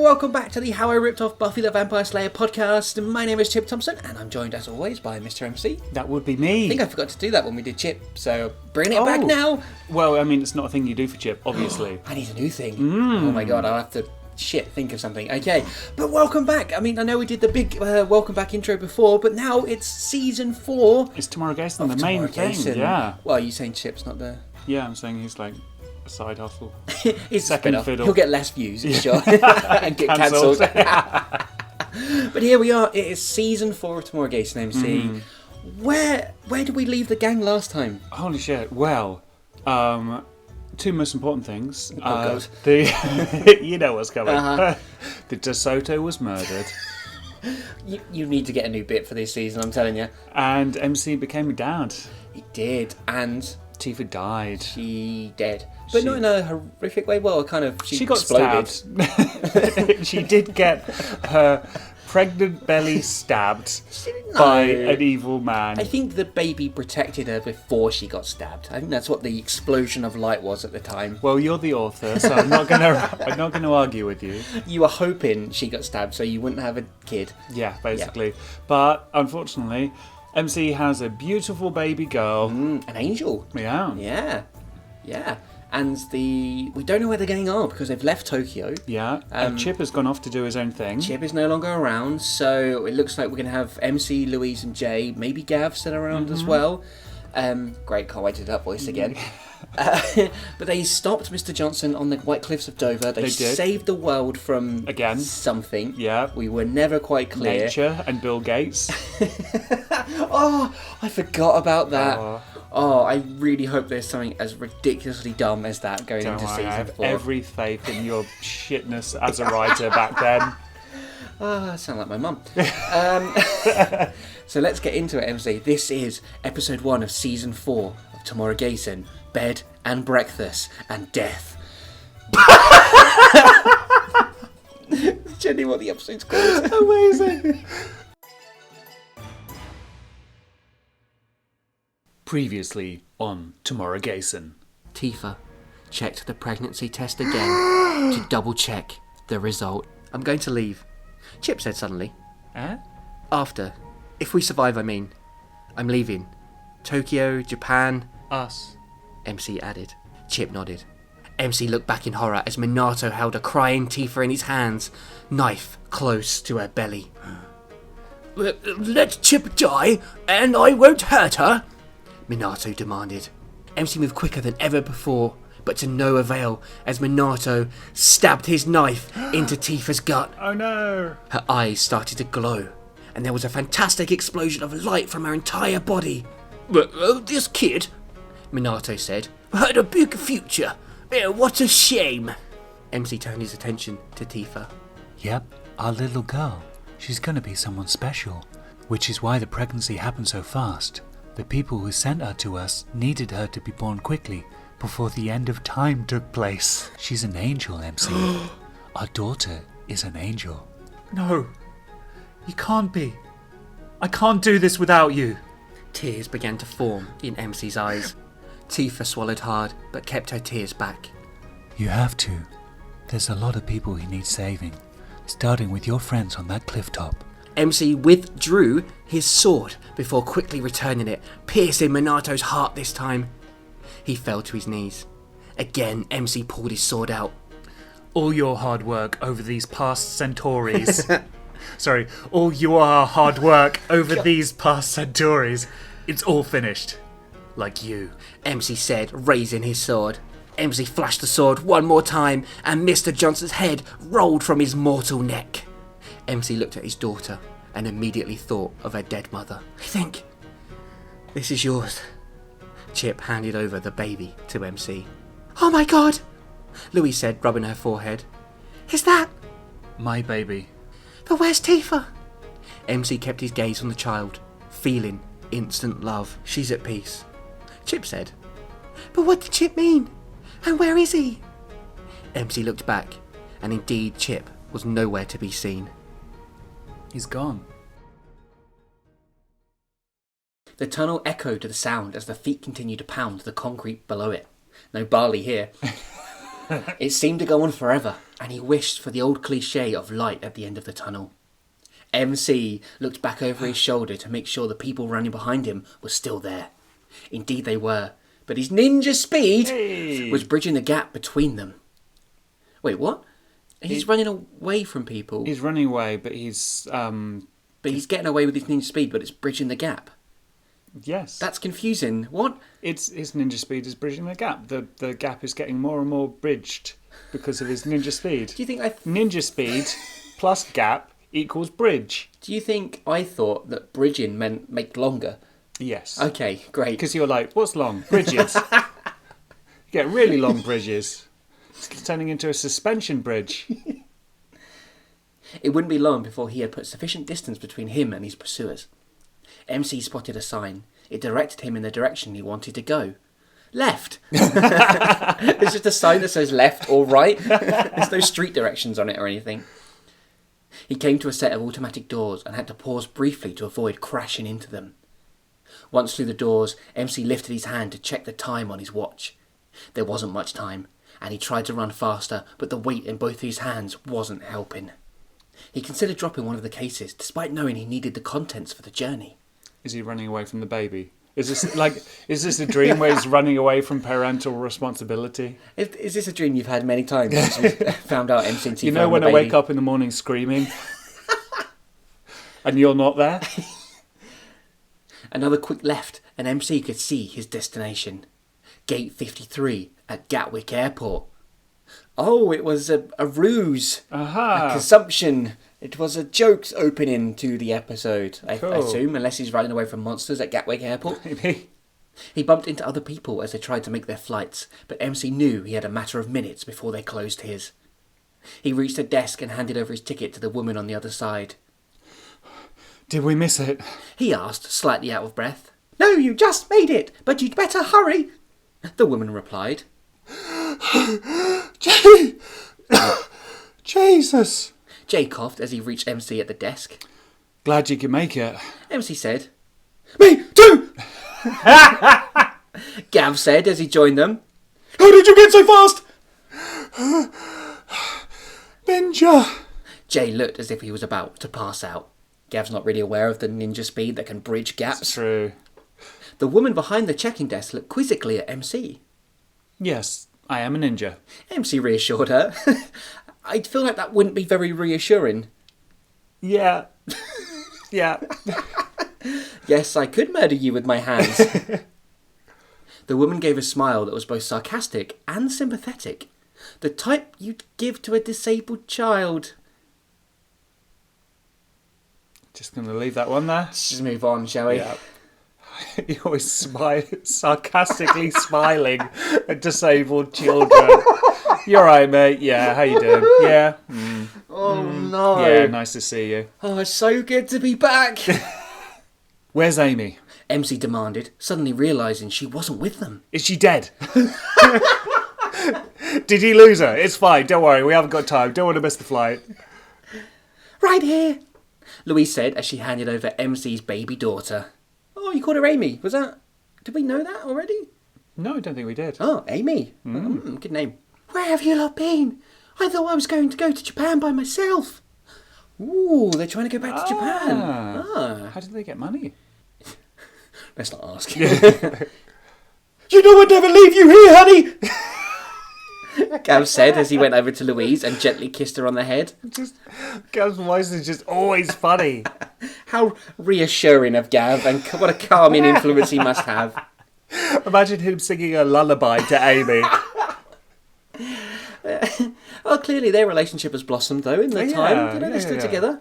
welcome back to the How I Ripped Off Buffy the Vampire Slayer podcast. My name is Chip Thompson, and I'm joined as always by Mr. MC. That would be me. I think I forgot to do that when we did Chip, so bringing it back now. Well, I mean, it's not a thing you do for Chip, obviously. I need a new thing. Oh my god, I'll have to think of something. Okay, but welcome back. I mean, I know we did the big welcome back intro before, but now it's season 4. It's Tomuarigassen, the main thing, yeah. Well, you saying Chip's not the... Yeah, I'm saying he's like a side hustle. He's second fiddle. He'll get less views, sure, and get cancelled. But here we are. It is season 4 of Tomuarigassen MC. Where did we leave the gang last time? Holy shit. Well, two most important things. God. You know what's coming. The DeSoto was murdered. You need to get a new bit for this season, I'm telling you. And MC became a dad. He did, and Tifa died. She dead. But not in a horrific way. Well, kind of, she got exploded. Stabbed. She did get her pregnant belly stabbed by an evil man. I think the baby protected her before she got stabbed. I think that's what the explosion of light was at the time. Well, you're the author, so I'm not gonna argue with you. You were hoping she got stabbed so you wouldn't have a kid. Yeah, basically. Yeah. But unfortunately, MC has a beautiful baby girl. An angel. Yeah. Yeah. And we don't know where the gang are because they've left Tokyo. Yeah. And Chip has gone off to do his own thing. Chip is no longer around, so it looks like we're going to have MC, Louise and Jay, maybe Gav still around as well. Great, can't wait to do that voice again. But they stopped Mr. Johnson on the White Cliffs of Dover. They saved the world from again something. Yeah. We were never quite clear. Nature and Bill Gates. Oh, I forgot about that. Oh, I really hope there's something as ridiculously dumb as that going into season 4. I have every faith in your shitness as a writer back then. I sound like my mum. So let's get into it, MC. This is episode 1 of season 4 of Tomuarigassen, Bed and Breakfast and Death. That's generally what the episode's called. Amazing. Previously on Tomuarigassen. Tifa checked the pregnancy test again to double check the result. I'm going to leave, Chip said suddenly. After. If we survive, I mean. I'm leaving. Tokyo, Japan. Us. MC added. Chip nodded. MC looked back in horror as Minato held a crying Tifa in his hands, knife close to her belly. Let Chip die, and I won't hurt her, Minato demanded. MC moved quicker than ever before, but to no avail as Minato stabbed his knife into Tifa's gut. Oh no! Her eyes started to glow, and there was a fantastic explosion of light from her entire body. This kid, Minato said, had a big future. What a shame. MC turned his attention to Tifa. Yep, our little girl. She's gonna be someone special, which is why the pregnancy happened so fast. The people who sent her to us needed her to be born quickly, before the end of time took place. She's an angel, MC. Our daughter is an angel. No, you can't be. I can't do this without you. Tears began to form in MC's eyes. Tifa swallowed hard, but kept her tears back. You have to. There's a lot of people who need saving, starting with your friends on that cliff top. MC withdrew his sword before quickly returning it, piercing Minato's heart this time. He fell to his knees. Again, MC pulled his sword out. All your hard work over these past centuries. Sorry, all your hard work over these past centuries. It's all finished. Like you, MC said, raising his sword. MC flashed the sword one more time, and Mr. Johnson's head rolled from his mortal neck. MC looked at his daughter and immediately thought of her dead mother. I think this is yours. Chip handed over the baby to MC. Oh my god, Louise said, rubbing her forehead. Is that my baby? But where's Tifa? MC kept his gaze on the child, feeling instant love. She's at peace, Chip said. But what did Chip mean? And where is he? MC looked back, and indeed Chip was nowhere to be seen. He's gone. The tunnel echoed to the sound as the feet continued to pound the concrete below it. No barley here. It seemed to go on forever, and he wished for the old cliché of light at the end of the tunnel. MC looked back over his shoulder to make sure the people running behind him were still there. Indeed they were, but his ninja speed was bridging the gap between them. Wait, what? He's running away from people. He's running away, but he's... But he's getting away with his ninja speed, but it's bridging the gap. Yes. That's confusing. What? It's his ninja speed is bridging the gap. The gap is getting more and more bridged because of his ninja speed. Do you think Ninja speed plus gap equals bridge. Do you think I thought that bridging meant make longer? Yes. Okay, great. Because you're like, what's long? Bridges. You get really long bridges. It's turning into a suspension bridge. It wouldn't be long before he had put sufficient distance between him and his pursuers. MC spotted a sign. It directed him in the direction he wanted to go. Left! It's just a sign that says left or right. There's no street directions on it or anything. He came to a set of automatic doors and had to pause briefly to avoid crashing into them. Once through the doors, MC lifted his hand to check the time on his watch. There wasn't much time, and he tried to run faster, but the weight in both his hands wasn't helping. He considered dropping one of the cases, despite knowing he needed the contents for the journey. Is he running away from the baby? Is this a dream where he's running away from parental responsibility? Is this a dream you've had many times since you found out MC and Tifa? You know when I wake up in the morning screaming and you're not there? Another quick left and MC could see his destination. Gate 53 at Gatwick Airport. Oh, it was a ruse. Aha. A consumption. It was a joke's opening to the episode, I assume, unless he's running away from monsters at Gatwick Airport. Maybe. He bumped into other people as they tried to make their flights, but MC knew he had a matter of minutes before they closed his. He reached a desk and handed over his ticket to the woman on the other side. Did we miss it? He asked, slightly out of breath. No, you just made it, but you'd better hurry, the woman replied. Jesus! Jay coughed as he reached MC at the desk. Glad you could make it. MC said. Me too! Gav said as he joined them. How did you get so fast? Ninja! Jay looked as if he was about to pass out. Gav's not really aware of the ninja speed that can bridge gaps. It's true. The woman behind the checking desk looked quizzically at MC. Yes, I am a ninja. MC reassured her. I feel like that wouldn't be very reassuring. Yeah. Yeah. Yes, I could murder you with my hands. The woman gave a smile that was both sarcastic and sympathetic. The type you'd give to a disabled child. Just going to leave that one there. Let's just move on, shall we? Yeah. You're always sarcastically smiling at disabled children. You're right, mate. Yeah, how you doing? Yeah. Oh, no. Yeah, nice to see you. Oh, it's so good to be back. Where's Amy? MC demanded, suddenly realising she wasn't with them. Is she dead? Did he lose her? It's fine. Don't worry. We haven't got time. Don't want to miss the flight. Right here, Louise said as she handed over MC's baby daughter. Oh, you called her Amy. Was that... Did we know that already? No, I don't think we did. Oh, Amy. Good name. Where have you lot been? I thought I was going to go to Japan by myself. Ooh, they're trying to go back to Japan. How did they get money? Let's not ask. You know I'd never leave you here, honey! Gav said as he went over to Louise and gently kissed her on the head. Gav's voice is just always funny. How reassuring of Gav, and what a calming influence he must have. Imagine him singing a lullaby to Amy. Well, clearly their relationship has blossomed, though, in the time. They're still together.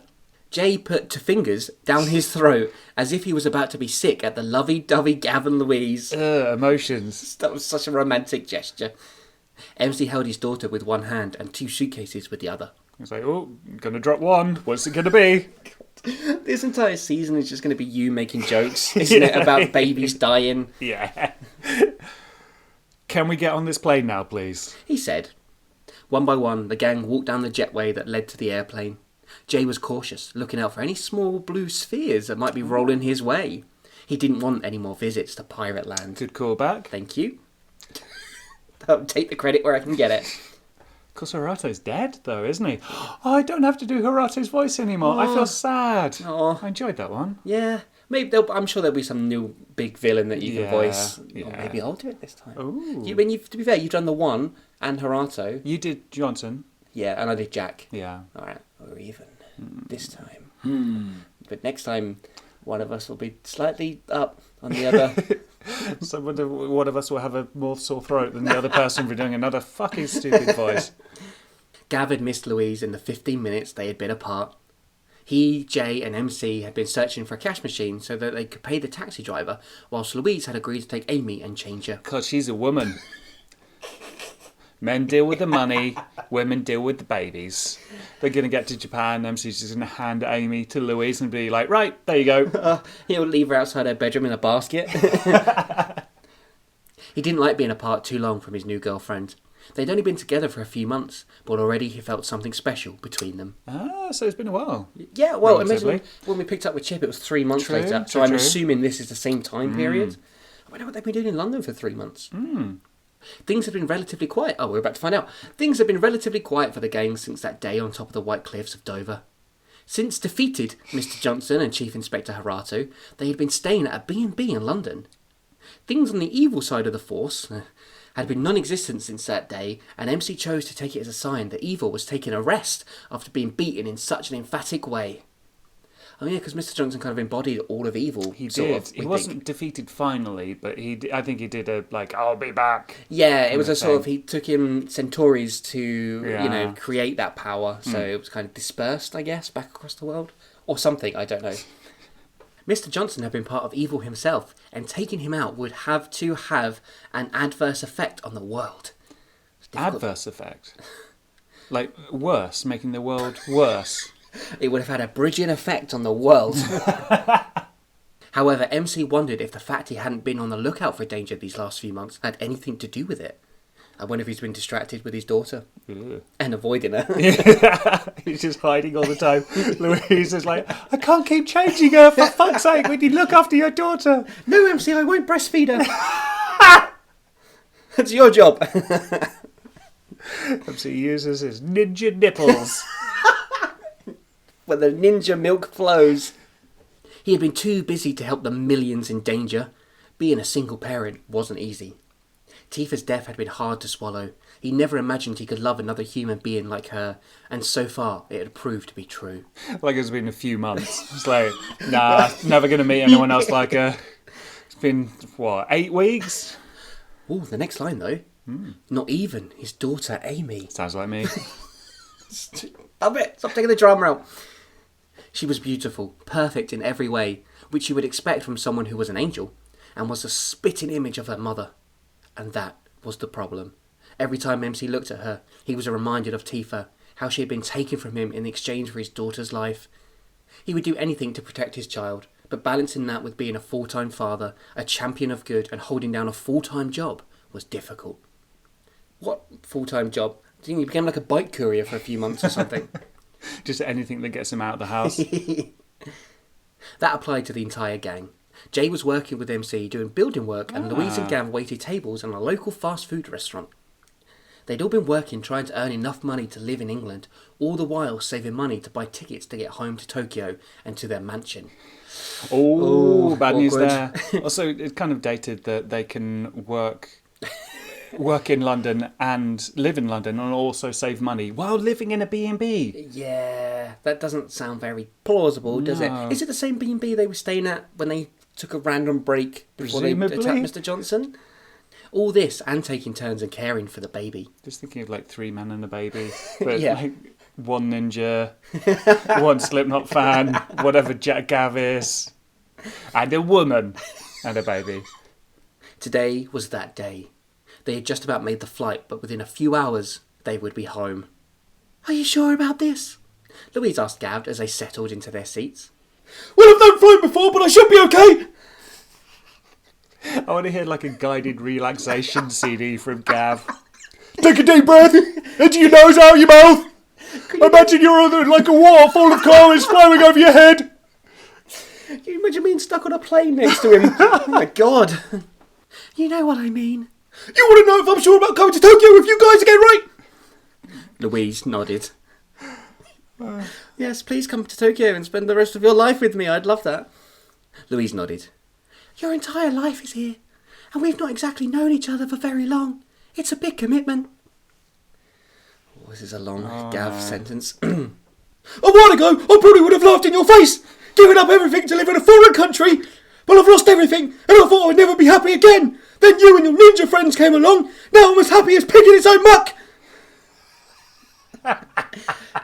Jay put two fingers down his throat as if he was about to be sick at the lovey-dovey Gav and Louise. Emotions. That was such a romantic gesture. MC held his daughter with one hand and two suitcases with the other. He's like, oh, I'm going to drop one. What's it going to be? This entire season is just going to be you making jokes, isn't it, about babies dying? Yeah. Can we get on this plane now, please? He said. One by one, the gang walked down the jetway that led to the airplane. Jay was cautious, looking out for any small blue spheres that might be rolling his way. He didn't want any more visits to Pirate Land. Good call back. Thank you. I'll take the credit where I can get it. Because Harato's dead, though, isn't he? Oh, I don't have to do Harato's voice anymore. I feel sad. Oh. I enjoyed that one. Yeah. Maybe I'm sure there'll be some new big villain that you can voice. Yeah. Or maybe I'll do it this time. Ooh. To be fair, you've done the one and Harato. You did Johnson. Yeah, and I did Jack. Yeah. All right, we're even this time. But next time, one of us will be slightly up on the other. So one of us will have a more sore throat than the other person for doing another fucking stupid voice. Gav had missed Louise in the 15 minutes they had been apart. He, Jay and MC had been searching for a cash machine so that they could pay the taxi driver, whilst Louise had agreed to take Amy and change her. Because she's a woman. Men deal with the money, women deal with the babies. They're going to get to Japan, MC's just going to hand Amy to Louise and be like, right, there you go. He'll leave her outside her bedroom in a basket. He didn't like being apart too long from his new girlfriend. They'd only been together for a few months, but already he felt something special between them. Ah, so it's been a while. Yeah, well, Relatively. imagine when we picked up with Chip, it was 3 months True, later. So true, I'm true. assuming this is the same time period. I wonder what they've been doing in London for 3 months. Things have been relatively quiet. Oh, we're about to find out. Things have been relatively quiet for the gang since that day on top of the white cliffs of Dover. Since defeated Mr. Johnson and Chief Inspector Harato, they had been staying at a B&B in London. Things on the evil side of the force had been non-existent since that day, and MC chose to take it as a sign that evil was taking a rest after being beaten in such an emphatic way. Oh yeah, because Mr. Johnson kind of embodied all of evil. He sort did. of, He wasn't defeated finally, but I think he did I'll be back. Yeah, it was kind a of sort of, thing. he took him Centaurs to, Yeah. create that power, so it was kind of dispersed, I guess, back across the world. Or something, I don't know. Mr. Johnson had been part of evil himself, and taking him out would have to have an adverse effect on the world. It's difficult. Adverse effect? Like, worse, making the world worse. It would have had a bridging effect on the world. However, MC wondered if the fact he hadn't been on the lookout for danger these last few months had anything to do with it. I wonder if he's been distracted with his daughter. Ugh. And avoiding her. He's just hiding all the time. Louise is like, I can't keep changing her, for fuck's sake, when you look after your daughter. No, MC, I won't breastfeed her. That's your job. MC uses his ninja nipples. Where the ninja milk flows. He had been too busy to help the millions in danger. Being a single parent wasn't easy. Tifa's death had been hard to swallow. He never imagined he could love another human being like her, and so far it had proved to be true. Like it's been a few months. It's like, nah, never going to meet anyone else like her. It's been, 8 weeks? Oh, the next line though. Not even his daughter Amy. Sounds like me. Stop it! Stop taking the drama out. She was beautiful, perfect in every way, which you would expect from someone who was an angel, and was a spitting image of her mother. And that was the problem. Every time MC looked at her, he was reminded of Tifa, how she had been taken from him in exchange for his daughter's life. He would do anything to protect his child, but balancing that with being a full-time father, a champion of good, and holding down a full-time job was difficult. What full-time job? Do you think he became like a bike courier for a few months or something? Just anything that gets him out of the house. That applied to the entire gang. Jay was working with MC doing building work, and Louise and Gav waited tables in a local fast food restaurant. They'd all been working trying to earn enough money to live in England, all the while saving money to buy tickets to get home to Tokyo and to their mansion. Oh, bad news awkward. there. Also, it's kind of dated that they can work in London and live in London and also save money while living in a B&B. Yeah, that doesn't sound very plausible, does it? No. Is it the same B&B they were staying at when they took a random break before they Presumably. attacked Mr. Johnson? All this and taking turns and caring for the baby. Just thinking of like 3 men and a baby. But Yeah. like 1 ninja, 1 Slipknot fan, whatever Jack Gav is, and a woman and a baby. Today was that day. They had just about made the flight, but within a few hours, they would be home. Are you sure about this? Louise asked Gav as they settled into their seats. Well, I've never flown before, but I should be okay. I want to hear like a guided relaxation CD from Gav. Take a deep breath into your nose, out your mouth. Imagine you're on like a waterfall of cars flowing over your head. Can you imagine being stuck on a plane next to him? Oh my god. You know what I mean. You want to know if I'm sure about coming to Tokyo with you guys again, right? Louise nodded. Yes, please come to Tokyo and spend the rest of your life with me. I'd love that. Louise nodded. Your entire life is here, and we've not exactly known each other for very long. It's a big commitment. Oh, this is a long Gav sentence. A while ago, I probably would have laughed in your face, giving up everything to live in a foreign country. But I've lost everything, and I thought I'd never be happy again. Then you and your ninja friends came along. Now I'm as happy as pig in its own muck.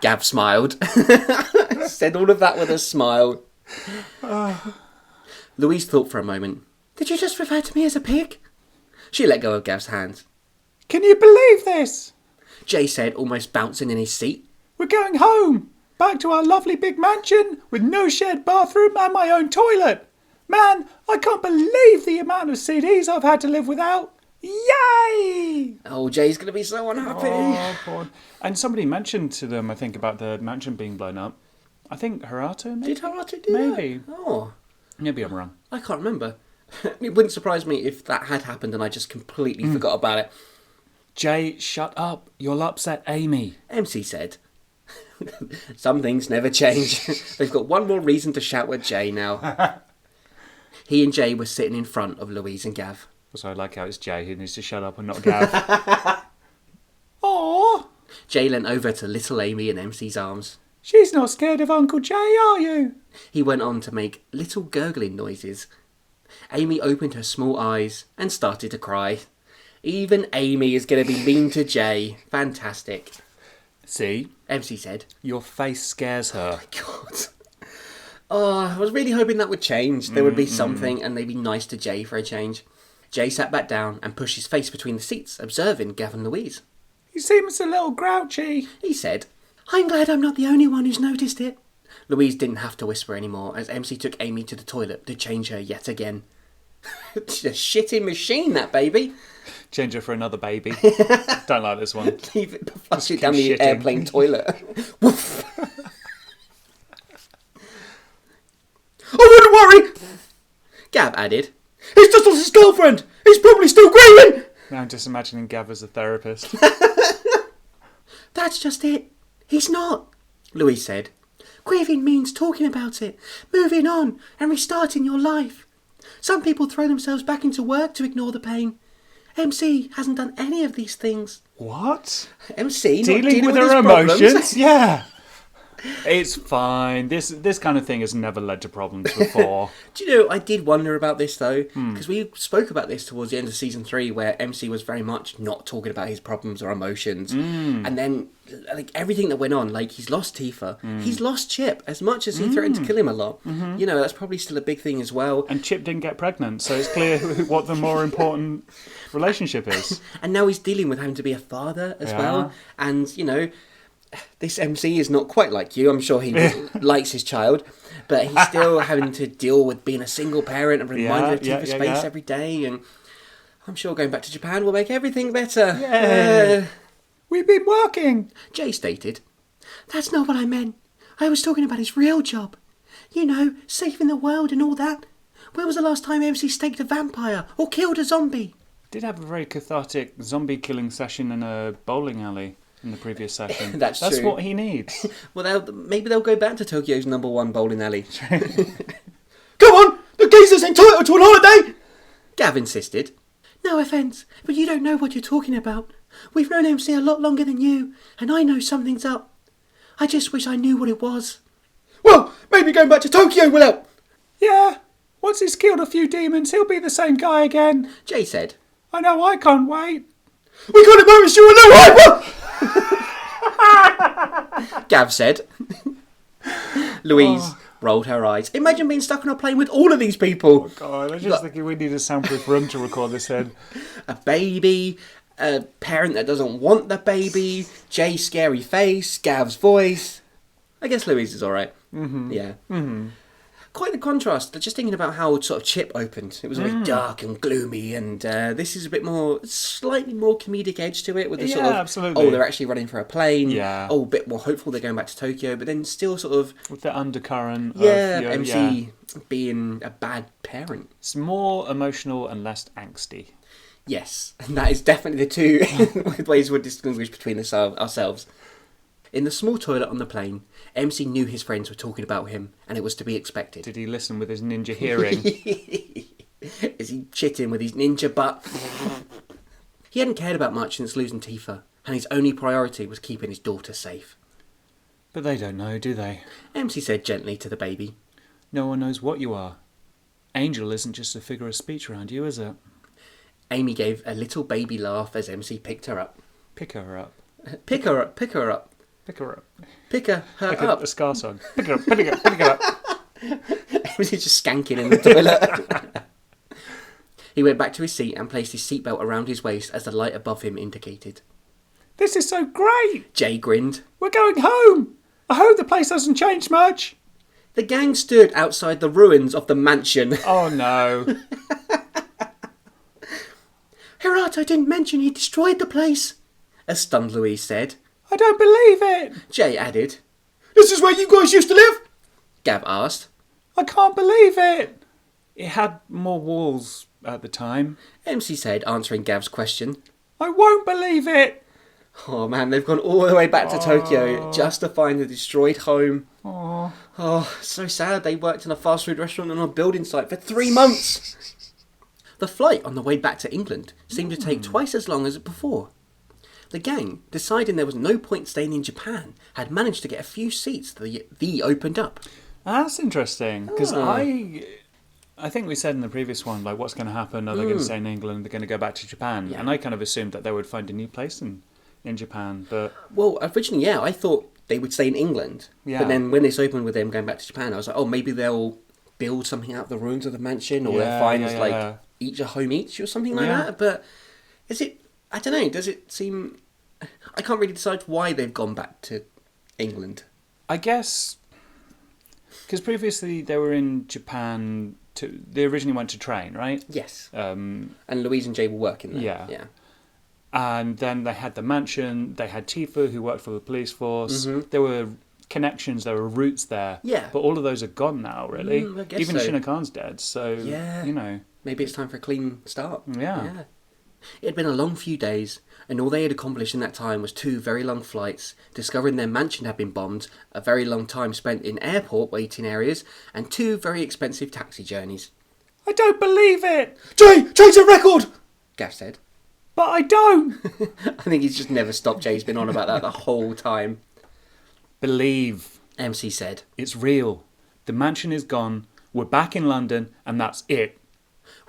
Gav smiled. Said all of that with a smile. Louise thought for a moment. Did you just refer to me as a pig? She let go of Gav's hand. Can you believe this? Jay said, almost bouncing in his seat. We're going home. Back to our lovely big mansion with no shared bathroom and my own toilet. Man, I can't believe the amount of CDs I've had to live without. Yay! Oh, Jay's going to be so unhappy. Oh, poor. And somebody mentioned to them, I think, about the mansion being blown up. I think Harato, maybe? Did Harato do that? Maybe. Oh. Maybe I'm wrong. I can't remember. It wouldn't surprise me if that had happened and I just completely forgot about it. Jay, shut up. You'll upset Amy. MC said. Some things never change. They've got one more reason to shout at Jay now. He and Jay were sitting in front of Louise and Gav. So I like how it's Jay who needs to shut up and not Gav. Aww. Jay leant over to little Amy in MC's arms. She's not scared of Uncle Jay, are you? He went on to make little gurgling noises. Amy opened her small eyes and started to cry. Even Amy is going to be mean to Jay. Fantastic. See? MC said. Your face scares her. God. Oh, I was really hoping that would change. There would be something and they'd be nice to Jay for a change. Jay sat back down and pushed his face between the seats, observing Gav and Louise. He seems a little grouchy. He said, I'm glad I'm not the only one who's noticed it. Louise didn't have to whisper anymore as MC took Amy to the toilet to change her yet again. She's a shitting machine, that baby. Change her for another baby. Don't like this one. Leave it, flush it down the airplane toilet. Woof. Oh, wouldn't worry, Gav added. He's just lost his girlfriend. He's probably still grieving. Now I'm just imagining Gav as a therapist. That's just it. He's not, Louise said. Grieving means talking about it, moving on and restarting your life. Some people throw themselves back into work to ignore the pain. MC hasn't done any of these things. What? MC dealing with her emotions? Yeah. It's fine. This kind of thing has never led to problems before. Do you know, I did wonder about this though, because we spoke about this towards the end of season 3 where MC was very much not talking about his problems or emotions. And then, like, everything that went on, like, he's lost Tifa, he's lost Chip, as much as he threatened to kill him a lot. You know, that's probably still a big thing as well. And Chip didn't get pregnant, so it's clear what the more important relationship is. And now he's dealing with having to be a father as well. And, you know, this MC is not quite like you. I'm sure he likes his child, but he's still having to deal with being a single parent and reminded of Tifa's face every day. And I'm sure going back to Japan will make everything better. We've been working, Jay stated. That's not what I meant. I was talking about his real job. You know, saving the world and all that. When was the last time MC staked a vampire or killed a zombie? Did have a very cathartic zombie killing session in a bowling alley in the previous session. That's true. What he needs. Well, maybe they'll go back to Tokyo's #1 bowling alley. Come on! The geezer's entitled to an holiday! Gav insisted. No offence, but you don't know what you're talking about. We've known MC a lot longer than you, and I know something's up. I just wish I knew what it was. Well, maybe going back to Tokyo will help. Yeah, once he's killed a few demons, he'll be the same guy again. Jay said. I know, I can't wait. We got to notice you a new hyper! Gav said. Louise rolled her eyes. Imagine being stuck on a plane with all of these people. Oh God, I'm just thinking we need a soundproof room to record this in. A baby, a parent that doesn't want the baby, Jay's scary face, Gav's voice. I guess Louise is alright. Yeah. Quite the contrast. Just thinking about how sort of Chip opened. It was very dark and gloomy, and this is a bit more, slightly more comedic edge to it, with the sort of, absolutely. oh, they're actually running for a plane. Yeah. Oh, a bit more hopeful they're going back to Tokyo, but then still sort of, with the undercurrent of MC being a bad parent. It's more emotional and less angsty. Yes, and that is definitely the two ways we'll distinguish between ourselves. In the small toilet on the plane, MC knew his friends were talking about him, and it was to be expected. Did he listen with his ninja hearing? Is he chitting with his ninja butt? He hadn't cared about much since losing Tifa, and his only priority was keeping his daughter safe. But they don't know, do they? MC said gently to the baby. No one knows what you are. Angel isn't just a figure of speech around you, is it? Amy gave a little baby laugh as MC picked her up. Pick her up. Pick her up, pick her up. Pick her up. Pick her Like up. a Scar song. Pick her up, pick her up, pick her up. MC's just skanking in the toilet. He went back to his seat and placed his seatbelt around his waist as the light above him indicated. This is so great! Jay grinned. We're going home! I hope the place hasn't changed much. The gang stood outside the ruins of the mansion. Oh no. Herato didn't mention he destroyed the place, a stunned Louise said. I don't believe it. Jay added. This is where you guys used to live? Gav asked. I can't believe it. It had more walls at the time. MC said, answering Gav's question. I won't believe it. Oh man, they've gone all the way back to Tokyo just to find the destroyed home. Oh. Oh, so sad. They worked in a fast food restaurant on a building site for 3 months. The flight on the way back to England seemed to take twice as long as before. The gang, deciding there was no point staying in Japan, had managed to get a few seats the opened up. That's interesting, because I think we said in the previous one, like, what's going to happen? Are they going to stay in England? They're going to go back to Japan? Yeah. And I kind of assumed that they would find a new place in Japan, but... Well, originally, yeah, I thought they would stay in England. Yeah. But then when this opened with them going back to Japan, I was like, oh, maybe they'll build something out of the ruins of the mansion, or they'll find each a home each or something like that. But is it... I don't know, does it seem... I can't really decide why they've gone back to England. I guess... Because previously they were in Japan... They originally went to train, right? Yes. And Louise and Jay were working there. Yeah. And then they had the mansion, they had Tifa, who worked for the police force. Mm-hmm. There were connections, there were roots there. Yeah. But all of those are gone now, really. I guess Even so. Shinna Khan's dead, so, you know. Maybe it's time for a clean start. Yeah. It had been a long few days, and all they had accomplished in that time was 2 very long flights, discovering their mansion had been bombed, a very long time spent in airport waiting areas, and 2 very expensive taxi journeys. I don't believe it! Jay, change the record! Gav said. But I don't! I think he's just never stopped. Jay's been on about that the whole time. Believe. MC said. It's real. The mansion is gone, we're back in London, and that's it.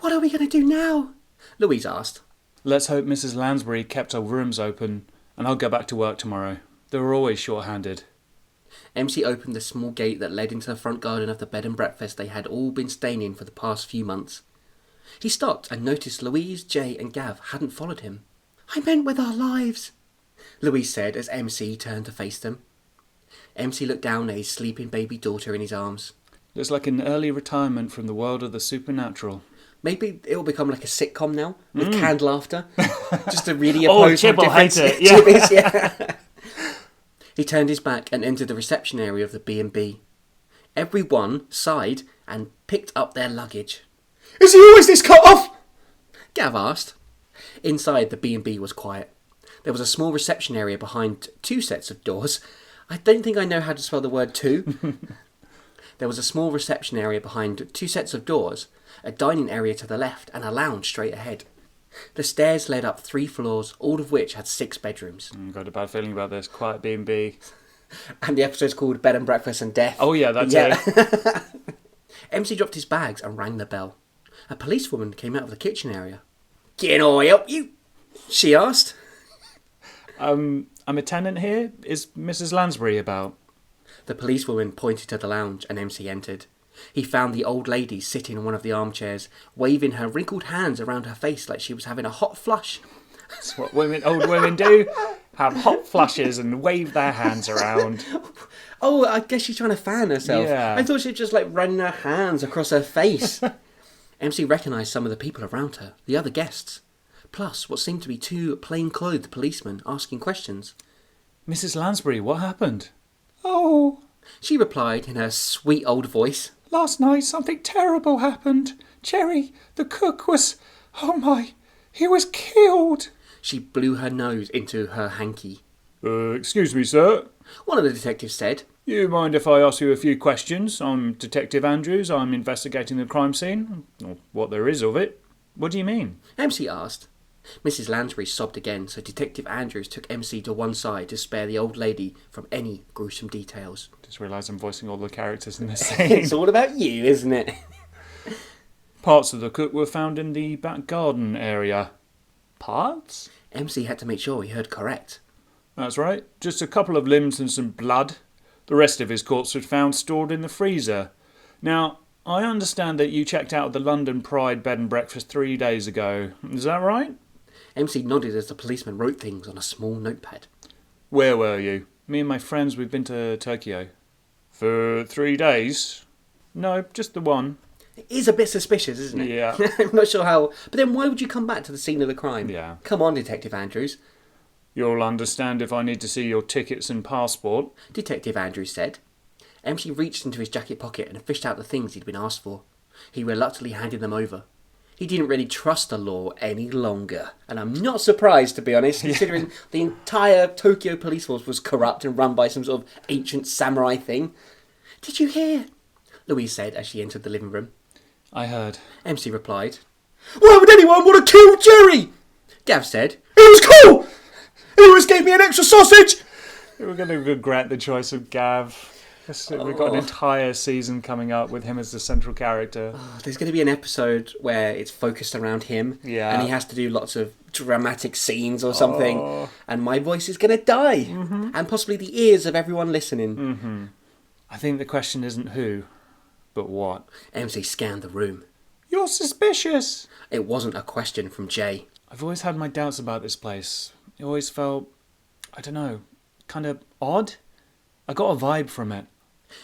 What are we going to do now? Louise asked. Let's hope Mrs. Lansbury kept our rooms open, and I'll go back to work tomorrow. They were always short-handed. MC opened the small gate that led into the front garden of the bed and breakfast they had all been staying in for the past few months. He stopped and noticed Louise, Jay and Gav hadn't followed him. I meant with our lives, Louise said as MC turned to face them. MC looked down at his sleeping baby daughter in his arms. Looks like an early retirement from the world of the supernatural. Maybe it'll become like a sitcom now, with canned laughter. Just to really oppose Chip will hate it. Chibbles, yeah. He turned his back and entered the reception area of the B&B. Everyone sighed and picked up their luggage. Is he always this cut off? Gav asked. Inside, the B&B was quiet. There was a small reception area behind 2 sets of doors. I don't think I know how to spell the word 2. There was a small reception area behind 2 sets of doors, a dining area to the left, and a lounge straight ahead. The stairs led up 3 floors, all of which had 6 bedrooms. I've got a bad feeling about this. Quiet B&B. And the episode's called Bed and Breakfast and Death. Oh yeah, that's it. MC dropped his bags and rang the bell. A policewoman came out of the kitchen area. Can I help you? She asked. I'm a tenant here. Is Mrs. Lansbury about? The policewoman pointed to the lounge and MC entered. He found the old lady sitting in one of the armchairs, waving her wrinkled hands around her face like she was having a hot flush. That's what old women do. Have hot flushes and wave their hands around. Oh, I guess she's trying to fan herself. Yeah. I thought she'd just like running her hands across her face. MC recognised some of the people around her, the other guests. Plus, what seemed to be 2 plain-clothed policemen asking questions. Mrs. Lansbury, what happened? Oh, She replied in her sweet old voice. last night something terrible happened. Cherry, the cook was... Oh my... He was killed. She blew her nose into her hanky. Excuse me, sir. One of the detectives said. You mind if I ask you a few questions? I'm Detective Andrews. I'm investigating the crime scene, or what there is of it. What do you mean? MC asked. Mrs. Lansbury sobbed again, so Detective Andrews took MC to one side to spare the old lady from any gruesome details. Just realised I'm voicing all the characters in the scene. It's all about you, isn't it? Parts of the cook were found in the back garden area. Parts? MC had to make sure he heard correct. That's right. Just a couple of limbs and some blood. The rest of his corpse was found stored in the freezer. Now, I understand that you checked out the London Pride bed and breakfast 3 days ago. Is that right? MC nodded as the policeman wrote things on a small notepad. Where were you? Me and my friends, we've been to Tokyo. For 3 days? No, just the one. It is a bit suspicious, isn't it? Yeah. I'm not sure how... But then why would you come back to the scene of the crime? Yeah. Come on, Detective Andrews. You'll understand if I need to see your tickets and passport. Detective Andrews said. MC reached into his jacket pocket and fished out the things he'd been asked for. He reluctantly handed them over. He didn't really trust the law any longer. And I'm not surprised, to be honest, considering the entire Tokyo police force was corrupt and run by some sort of ancient samurai thing. Did you hear? Louise said as she entered the living room. I heard. MC replied. Why would anyone want to kill Jerry? Gav said. It was cool! He always gave me an extra sausage! We're going to regret the choice of Gav. We've got an entire season coming up with him as the central character. There's going to be an episode where it's focused around him. Yeah. And he has to do lots of dramatic scenes or something. And my voice is going to die. Mm-hmm. And possibly the ears of everyone listening. Mm-hmm. I think the question isn't who, but what. MC scanned the room. You're suspicious. It wasn't a question from Jay. I've always had my doubts about this place. It always felt, I don't know, kind of odd. I got a vibe from it.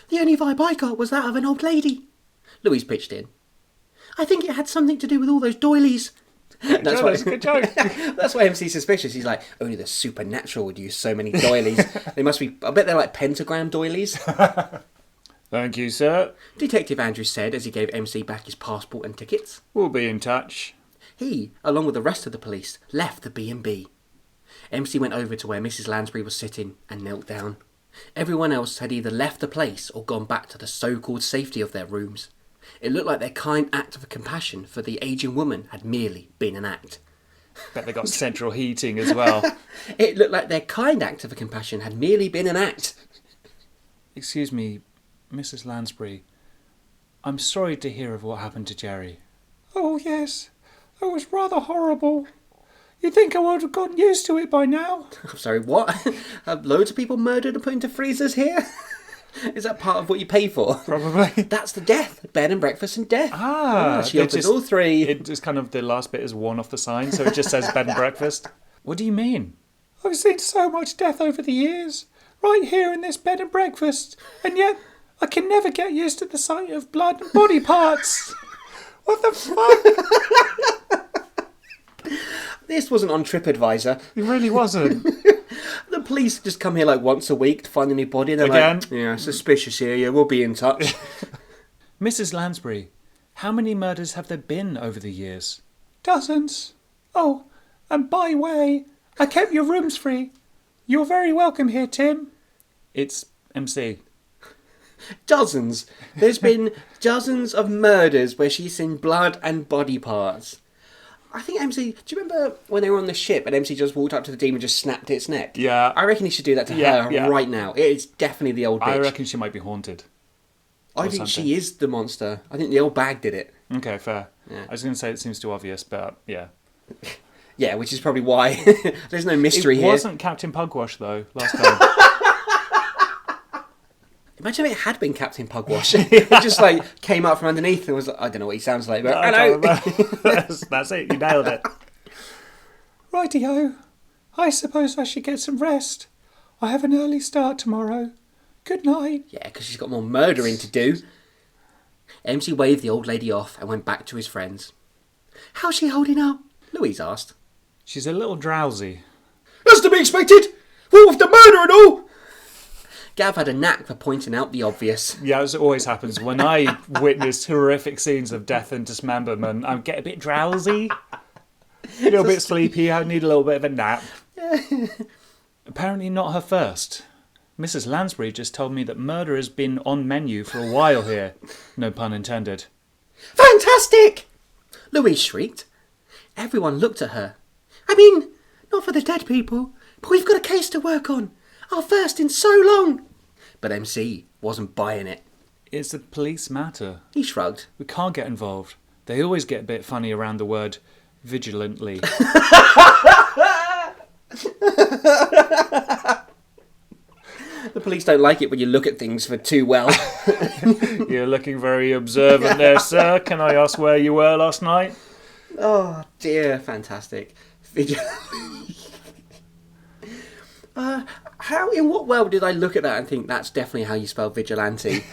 The only vibe I got was that of an old lady. Louise pitched in. I think it had something to do with all those doilies. That's a good joke. That's why MC's suspicious. He's like, only the supernatural would use so many doilies. They must be, I bet they're like pentagram doilies. Thank you, sir. Detective Andrews said as he gave MC back his passport and tickets. We'll be in touch. He, along with the rest of the police, left the B&B. MC went over to where Mrs. Lansbury was sitting and knelt down. Everyone else had either left the place or gone back to the so-called safety of their rooms. It looked like their kind act of compassion for the ageing woman had merely been an act. Bet they got central heating as well. It looked like their kind act of compassion had merely been an act. Excuse me, Mrs. Lansbury. I'm sorry to hear of what happened to Jerry. Oh, yes. It was rather horrible. You'd think I would have gotten used to it by now. I'm sorry, what? Have loads of people murdered and put into freezers here? Is that part of what you pay for? Probably. That's the death. Bed and breakfast and death. She opens just, all three. It just kind of, the last bit is one off the sign, so it just says bed and breakfast. What do you mean? I've seen so much death over the years. Right here in this bed and breakfast. And yet, I can never get used to the sight of blood and body parts. What the fuck? This wasn't on TripAdvisor. It really wasn't. The police just come here like once a week to find a new body. And they're Again? like, yeah, suspicious here. Yeah, we'll be in touch. Mrs. Lansbury, how many murders have there been over the years? Dozens. Oh, and by way, I kept your rooms free. You're very welcome here, Tim. It's MC. Dozens. There's been dozens of murders where she's seen blood and body parts. I think MC... Do you remember when they were on the ship and MC just walked up to the demon and just snapped its neck? Yeah. I reckon he should do that to her right now. It is definitely the old bitch. I reckon she might be haunted. I think she is the monster. I think the old bag did it. Okay, fair. Yeah. I was going to say it seems too obvious, but yeah. Yeah, which is probably why. There's no mystery here. It wasn't Captain Pugwash, though, last time. Imagine if it had been Captain Pugwash. It just like came out from underneath and was like, I don't know what he sounds like, but hello. That's it, you nailed it. Righty-ho. I suppose I should get some rest. I have an early start tomorrow. Good night. Yeah, because she's got more murdering to do. MC waved the old lady off and went back to his friends. How's she holding up? Louise asked. She's a little drowsy. That's to be expected. What with the murder and all. Gav had a knack for pointing out the obvious. Yeah, as it always happens. When I witness horrific scenes of death and dismemberment, I get a bit drowsy. A little bit sleepy, I need a little bit of a nap. Apparently not her first. Mrs. Lansbury just told me that murder has been on menu for a while here. No pun intended. Fantastic! Louise shrieked. Everyone looked at her. I mean, not for the dead people, but we've got a case to work on. Our first in so long. But MC wasn't buying it. It's a police matter. He shrugged. We can't get involved. They always get a bit funny around the word vigilantly. The police don't like it when you look at things for too well. You're looking very observant there, sir. Can I ask where you were last night? Oh dear, fantastic. In what world did I look at that and think that's definitely how you spell vigilante?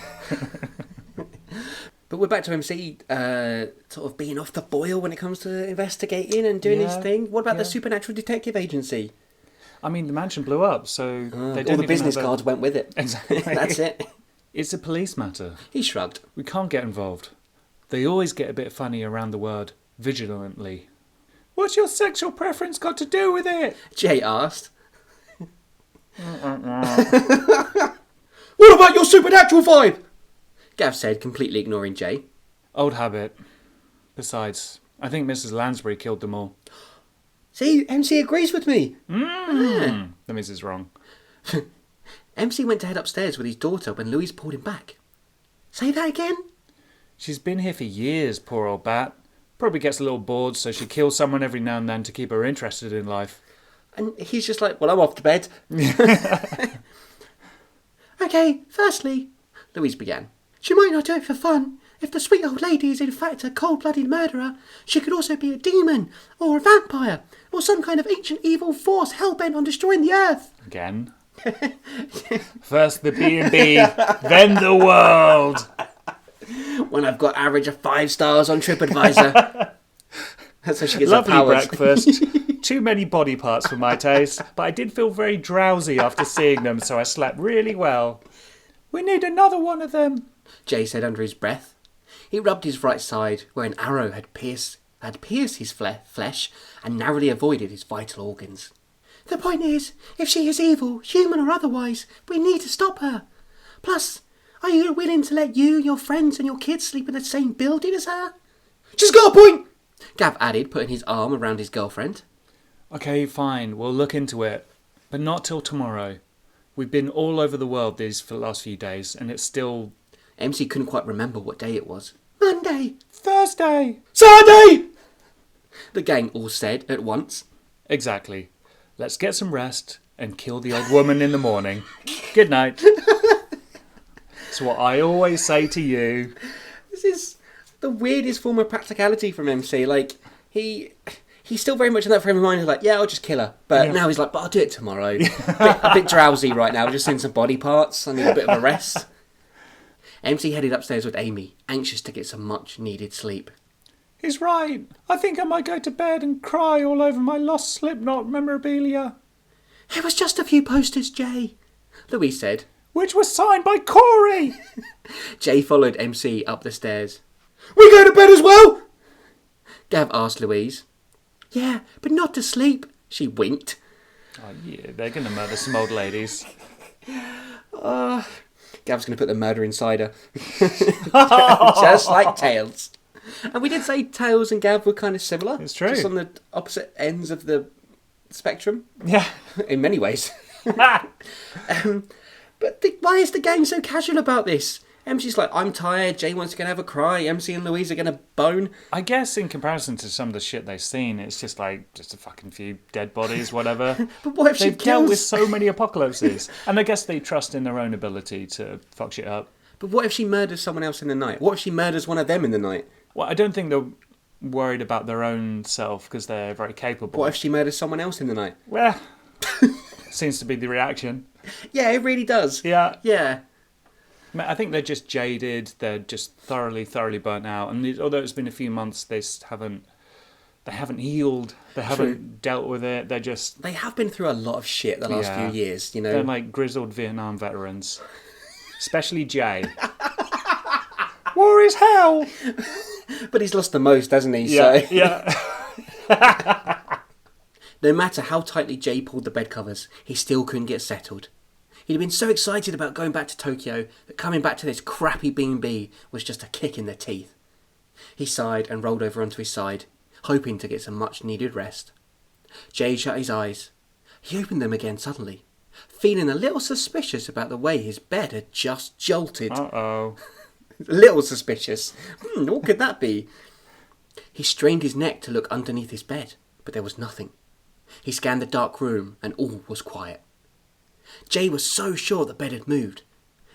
But we're back to MC sort of being off the boil when it comes to investigating and doing his thing. What about the Supernatural Detective Agency? I mean, the mansion blew up, so they don't all the even business have a... cards went with it. Exactly. That's it. It's a police matter. He shrugged. We can't get involved. They always get a bit funny around the word vigilantly. What's your sexual preference got to do with it? Jay asked. What about your supernatural vibe? Gav said, completely ignoring Jay. Old habit. Besides, I think Mrs. Lansbury killed them all. See, MC agrees with me. The missus wrong. MC went to head upstairs with his daughter when Louise pulled him back. Say that again? She's been here for years, poor old bat. Probably gets a little bored, so she kills someone every now and then to keep her interested in life. And he's just like, well, I'm off to bed. Okay, firstly, Louise began. She might not do it for fun. If the sweet old lady is in fact a cold-blooded murderer, she could also be a demon, or a vampire, or some kind of ancient evil force hell-bent on destroying the earth. Again. First the B&B, then the world. When I've got average of 5 stars on TripAdvisor. That's how she gets her Lovely powers. breakfast. Too many body parts for my taste, but I did feel very drowsy after seeing them, so I slept really well. We need another one of them, Jay said under his breath. He rubbed his right side, where an arrow had pierced his flesh and narrowly avoided his vital organs. The point is, if she is evil, human or otherwise, we need to stop her. Plus, are you willing to let you, your friends and your kids sleep in the same building as her? She's got a point, Gav added, putting his arm around his girlfriend. Okay, fine, we'll look into it. But not till tomorrow. We've been all over the world these last few days, and it's still... MC couldn't quite remember what day it was. Monday. Thursday. Saturday! The gang all said at once. Exactly. Let's get some rest and kill the old woman in the morning. Good night. That's what I always say to you. This is the weirdest form of practicality from MC. Like, he's still very much in that frame of mind. He's like, yeah, I'll just kill her. But now he's like, but I'll do it tomorrow. a bit drowsy right now, just in some body parts. I need a bit of a rest. MC headed upstairs with Amy, anxious to get some much-needed sleep. He's right. I think I might go to bed and cry all over my lost Slipknot memorabilia. It was just a few posters, Jay, Louise said. Which was signed by Corey. Jay followed MC up the stairs. We go to bed as well? Gav asked Louise. Yeah, but not to sleep, she winked. Oh yeah, they're going to murder some old ladies. Gav's going to put the murder inside her. Just like Tails. And we did say Tails and Gav were kind of similar. It's true. Just on the opposite ends of the spectrum. Yeah. In many ways. But why is the gang so casual about this? MC's like, I'm tired, Jay wants to go and have a cry, MC and Louise are going to bone. I guess in comparison to some of the shit they've seen, it's just like, just a fucking few dead bodies, whatever. But what if she They've dealt kills... with so many apocalypses. And I guess they trust in their own ability to fuck shit up. But what if she murders someone else in the night? What if she murders one of them in the night? Well, I don't think they're worried about their own self because they're very capable. What if she murders someone else in the night? Well, seems to be the reaction. Yeah, it really does. Yeah. Yeah. I think they're just jaded. They're just thoroughly burnt out. And although it's been a few months, they haven't healed. They haven't dealt with it. They're just... They have been through a lot of shit the last few years, you know. They're like grizzled Vietnam veterans. Especially Jay. War is hell! But he's lost the most, hasn't he? Yeah, So. yeah. No matter how tightly Jay pulled the bed covers, he still couldn't get settled. He'd been so excited about going back to Tokyo that coming back to this crappy B&B was just a kick in the teeth. He sighed and rolled over onto his side, hoping to get some much-needed rest. Jay shut his eyes. He opened them again suddenly, feeling a little suspicious about the way his bed had just jolted. Uh-oh. A little suspicious. What could that be? He strained his neck to look underneath his bed, but there was nothing. He scanned the dark room, and all was quiet. Jay was so sure the bed had moved.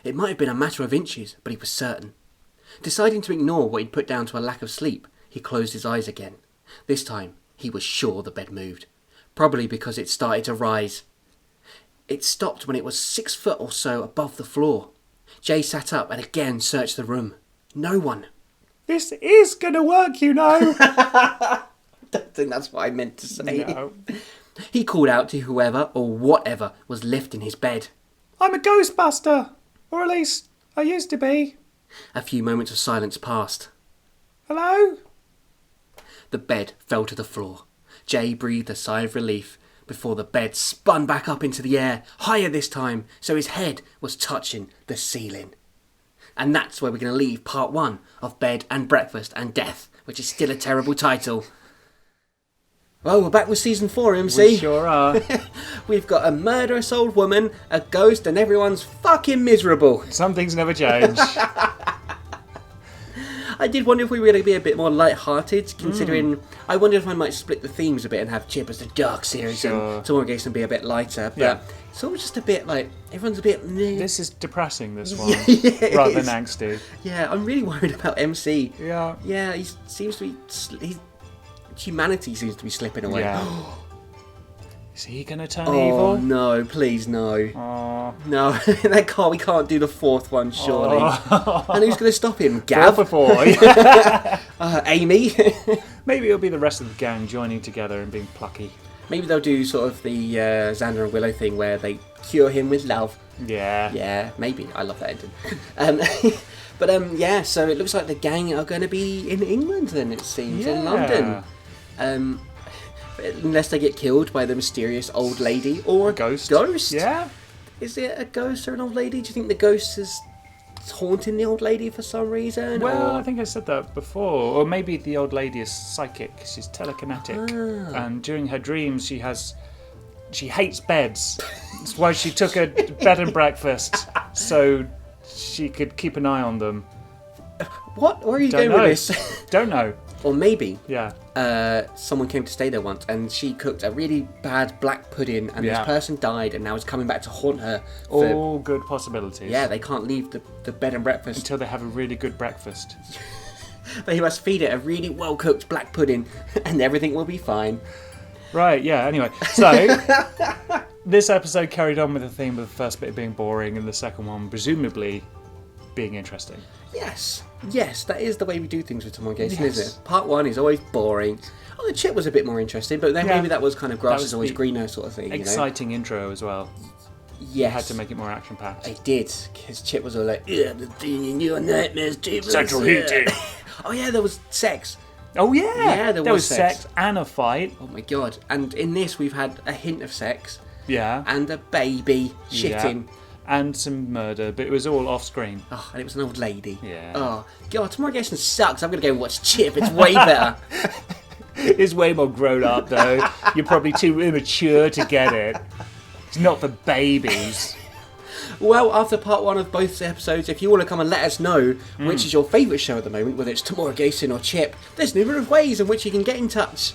It might have been a matter of inches, but he was certain. Deciding to ignore what he'd put down to a lack of sleep, he closed his eyes again. This time, he was sure the bed moved. Probably because it started to rise. It stopped when it was 6 foot or so above the floor. Jay sat up and again searched the room. No one. This is going to work, you know. I don't think that's what I meant to say. No. He called out to whoever or whatever was lifting his bed. I'm a ghostbuster. Or at least, I used to be. A few moments of silence passed. Hello? The bed fell to the floor. Jay breathed a sigh of relief before the bed spun back up into the air, higher this time, so his head was touching the ceiling. And that's where we're going to leave part 1 of Bed and Breakfast and Death, which is still a terrible title. Well, we're back with season 4, MC. We sure are. We've got a murderous old woman, a ghost, and everyone's fucking miserable. Some things never change. I did wonder if we were going to be a bit more light-hearted, considering I wondered if I might split the themes a bit and have Chip as the dark series and Tomuarigassen be a bit lighter. But it's all just a bit like, everyone's a bit... This is depressing, this one, Yeah, rather than angsty. Yeah, I'm really worried about MC. Yeah. Yeah, he seems to be... humanity seems to be slipping away. Yeah. Is he going to turn Oh, evil? no, please, no. Oh. No, we can't do the 4th one, surely. And who's going to stop him? Gav? 4 for 4. Amy? Maybe it'll be the rest of the gang joining together and being plucky. Maybe they'll do sort of the Xander and Willow thing where they cure him with love. Yeah. Yeah, maybe. I love that ending. But yeah, so it looks like the gang are going to be in England then, it seems, in London. Unless they get killed by the mysterious old lady or a Ghost. Yeah. Is it a ghost or an old lady? Do you think the ghost is haunting the old lady for some reason? Well, or... I think I said that before. Or maybe the old lady is psychic. She's telekinetic. And during her dreams, she hates beds. That's why she took a bed and breakfast. So she could keep an eye on them. What? Where are you Don't going know. with this? Don't know. Or maybe Yeah. someone came to stay there once and she cooked a really bad black pudding and this person died and now is coming back to haunt her. All good possibilities. Yeah, they can't leave the bed and breakfast. Until they have a really good breakfast. They must feed it a really well-cooked black pudding and everything will be fine. Right, yeah, anyway. So, this episode carried on with the theme of the first bit being boring and the second one presumably being interesting. Yes, that is the way we do things with Tomuarigassen, Yes. isn't it? Part 1 is always boring. Oh, the chip was a bit more interesting, but then maybe that was kind of grass was is always the greener sort of thing, Exciting intro as well. Yes. You had to make it more action-packed. I did, because Chip was all like, yeah, the thing in your nightmares, Chip. Central heating. Oh yeah, there was sex. Oh yeah! Yeah, there was sex and a fight. Oh my god. And in this we've had a hint of sex Yeah. and a baby shitting. Yeah. And some murder, but it was all off-screen. Oh, and it was an old lady. Yeah. Oh, God, Tomuarigassen sucks. I'm going to go and watch Chip. It's way better. It's way more grown up, though. You're probably too immature to get it. It's not for babies. Well, after part 1 of both episodes, if you want to come and let us know which is your favourite show at the moment, whether it's Tomuarigassen or Chip, there's numerous ways in which you can get in touch.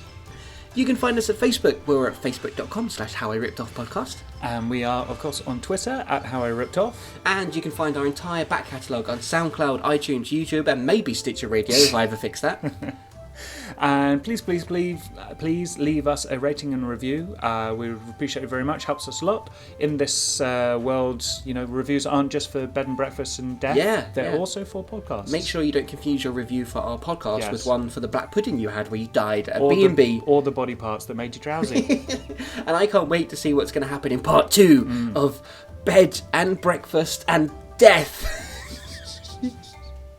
You can find us at Facebook. We're at facebook.com/HowIRippedOffPodcast. And we are, of course, on Twitter at HowIRippedOff. And you can find our entire back catalogue on SoundCloud, iTunes, YouTube, and maybe Stitcher Radio if I ever fix that. And please leave us a rating and review. We would appreciate it very much. Helps us a lot. In this world, reviews aren't just for bed and breakfast and death. Yeah, They're also for podcasts. Make sure you don't confuse your review for our podcast with one for the black pudding you had where you died at or B&B. Or the body parts that made you drowsy. And I can't wait to see what's going to happen in part 2 of Bed and Breakfast and Death.